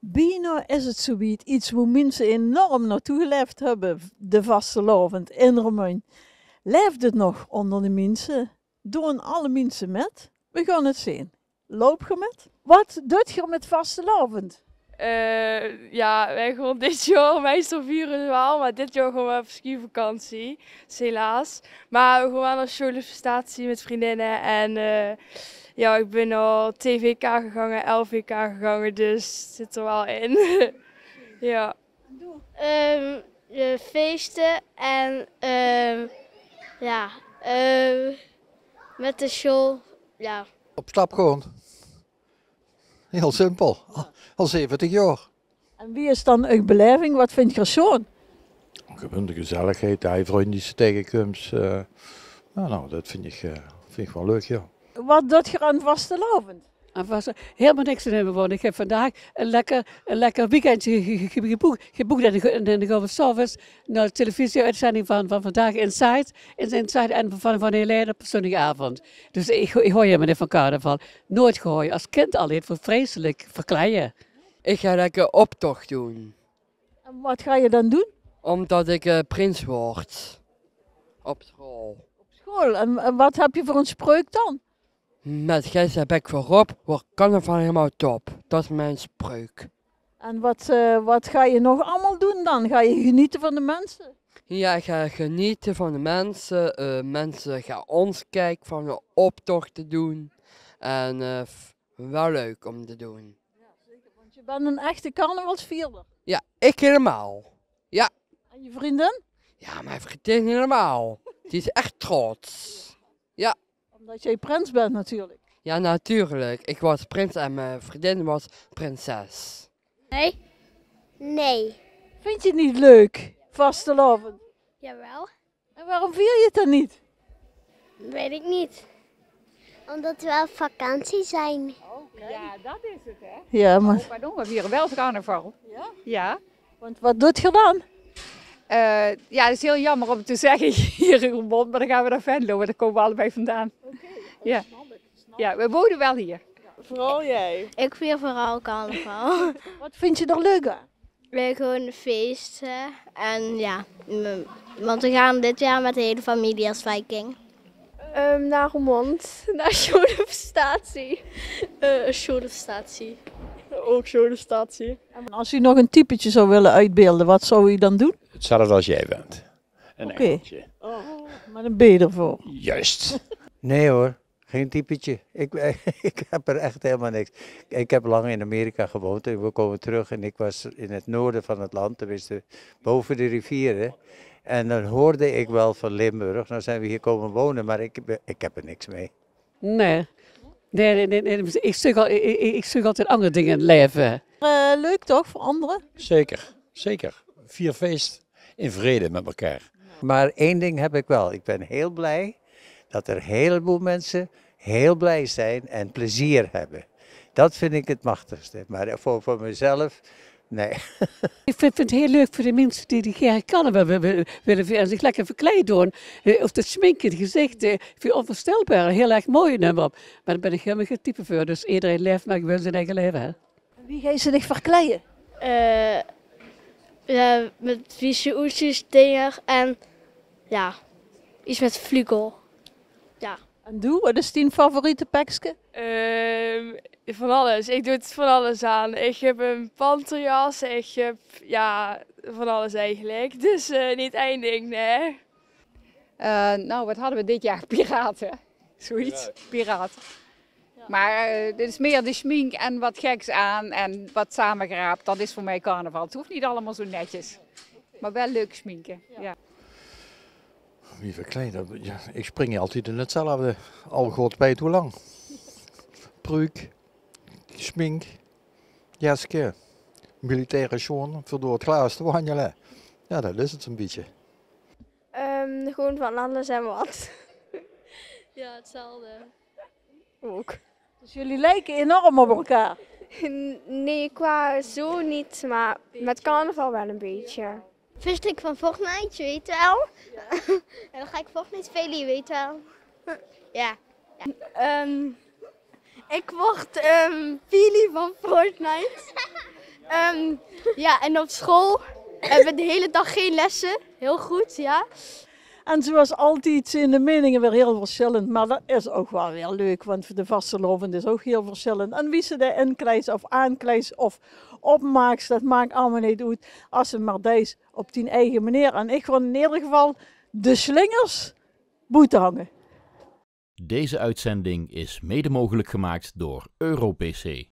Bijna is het zoiets, iets waar mensen enorm naartoe geleefd hebben, de vastelavond in Romein. Leeft het nog onder de mensen? Doen alle mensen met? We gaan het zien. Loop je met? Wat doet je met vastelavond? Ja, wij gewoon dit jaar meestal vieren wel, maar dit jaar gewoon op skivakantie, is helaas. Maar we gaan wel naar schoolprestatie met vriendinnen en ja, ik ben al TVK gegaan, LVK gegaan, dus zit er wel in. Ja. De feesten en ja, met de show, ja. Op stap gewoon. Heel simpel. Al 70 jaar. En wie is dan uw beleving? Wat vind je zo? Gewoon de gezelligheid, de vriendjes tegenkomst. Nou, dat vind ik wel leuk, ja. Wat doet je aan vastelavond? Er was helemaal niks te nemen, want ik heb vandaag een lekker weekendje geboekt en dan gaan we 's avonds naar de televisieuitzending van vandaag Inside en van Helene op zondagavond. Dus ik hoor helemaal niet van carnaval. Nooit gehoord. Als kind al voor vreselijk verkleien. Ik ga lekker optocht doen, En wat ga je dan doen? omdat ik prins word. Op school. Op school. En wat heb je voor een spreuk dan? Met Gijs en Bek voorop wordt carnaval helemaal top. Dat is mijn spreuk. En wat ga je nog allemaal doen dan? Ga je genieten van de mensen? Ja, ik ga genieten van de mensen. Mensen gaan ons kijken van de optocht te doen. En wel leuk om te doen. Want je bent een echte carnavalsvierder. Ja, ik helemaal. En je vriendin? Ja, mijn vriendin helemaal. Die is echt trots. Omdat jij prins bent natuurlijk. Ja, natuurlijk. Ik was prins en mijn vriendin was prinses. Nee? Nee. Vind je het niet leuk, vastelavond? Jawel. En waarom vier je het dan niet? Weet ik niet. Omdat we op vakantie zijn. Ja, dat is het, hè? Ja, maar Pardon, we vieren wel carnaval. Ja? Ja. want wat doet je dan? Ja, het is heel jammer om te zeggen hier in Roermond, maar dan gaan we naar Venlo, want daar komen we allebei vandaan. Ja. Ja, we wonen wel hier. Vooral jij. Ik vier vooral carnaval. Wat vind je er leuk aan? Wij gewoon feesten en ja, want we gaan dit jaar met de hele familie als Viking. Naar Roermond, naar Scholenstatie. Scholenstatie. Ook Scholenstatie. En als u nog een typetje zou willen uitbeelden, wat zou u dan doen? Hetzelfde als jij bent. Een Oké. engeltje. Maar een B ervoor. Juist. Nee hoor, geen typetje. Ik heb er echt helemaal niks. Ik heb lang in Amerika gewoond en we komen terug en ik was in het noorden van het land, tenminste boven de rivieren. En dan hoorde ik wel van Limburg, nou zijn we hier komen wonen, maar ik heb er niks mee. Nee. Ik zoek altijd andere dingen in het leven. Leuk toch voor anderen? Zeker, zeker. Vier feest in vrede met elkaar. Maar één ding heb ik wel, ik ben heel blij dat er een heleboel mensen heel blij zijn en plezier hebben. Dat vind ik het machtigste, maar voor mezelf, nee. Ik vind het heel leuk voor de mensen die graag carnaval willen en zich lekker verkleed doen. Of het sminken, het gezicht, vind ik onvoorstelbaar. Heel erg mooi nummer. Maar daar ben ik helemaal geen type voor. Dus iedereen leeft maar gewoon zijn eigen leven. Hè. Wie gaat ze zich verkleien? Ja, met vieze oestjes, dingen en ja, iets met vlugel. Ja. En doe, wat is die favoriete pekske? Van alles. Ik doe het van alles aan. Ik heb een panterjas, ik heb ja, van alles eigenlijk. Dus niet één ding, nee. Nou, wat hadden we dit jaar? Piraten. Zoiets. Piraten. Maar dit is meer de schmink en wat geks aan en wat samengeraapt. Dat is voor mij carnaval. Het hoeft niet allemaal zo netjes. Maar wel leuk schminken. Ja. Wie verkleed? Ja, ik spring altijd in hetzelfde. Al god weet hoe lang. Pruik, schmink, jaske, militaire schoen, voor door het glaas te wandelen. Ja, dat is het een beetje. Gewoon van alles en wat. Ja, hetzelfde. Ook. Dus jullie lijken enorm op elkaar. Nee, qua zo niet, maar met carnaval wel een beetje. Verstrik van Fortnite, je weet wel. En dan ga ik Fortnite spelen, je weet wel. Ja. Ik word Billy van Fortnite. Ja, en op school hebben we de hele dag geen lessen. Heel goed, ja. En zoals altijd zijn de meningen weer heel verschillend. Maar dat is ook wel weer leuk, want de vastelovend is ook heel verschillend. En wie ze daar inkrijgt of aankrijgt of opmaakt, dat maakt allemaal niet uit. Als ze maar deze op die eigen manier. En ik wil in ieder geval de slingers boete hangen. Deze uitzending is mede mogelijk gemaakt door EuroPC.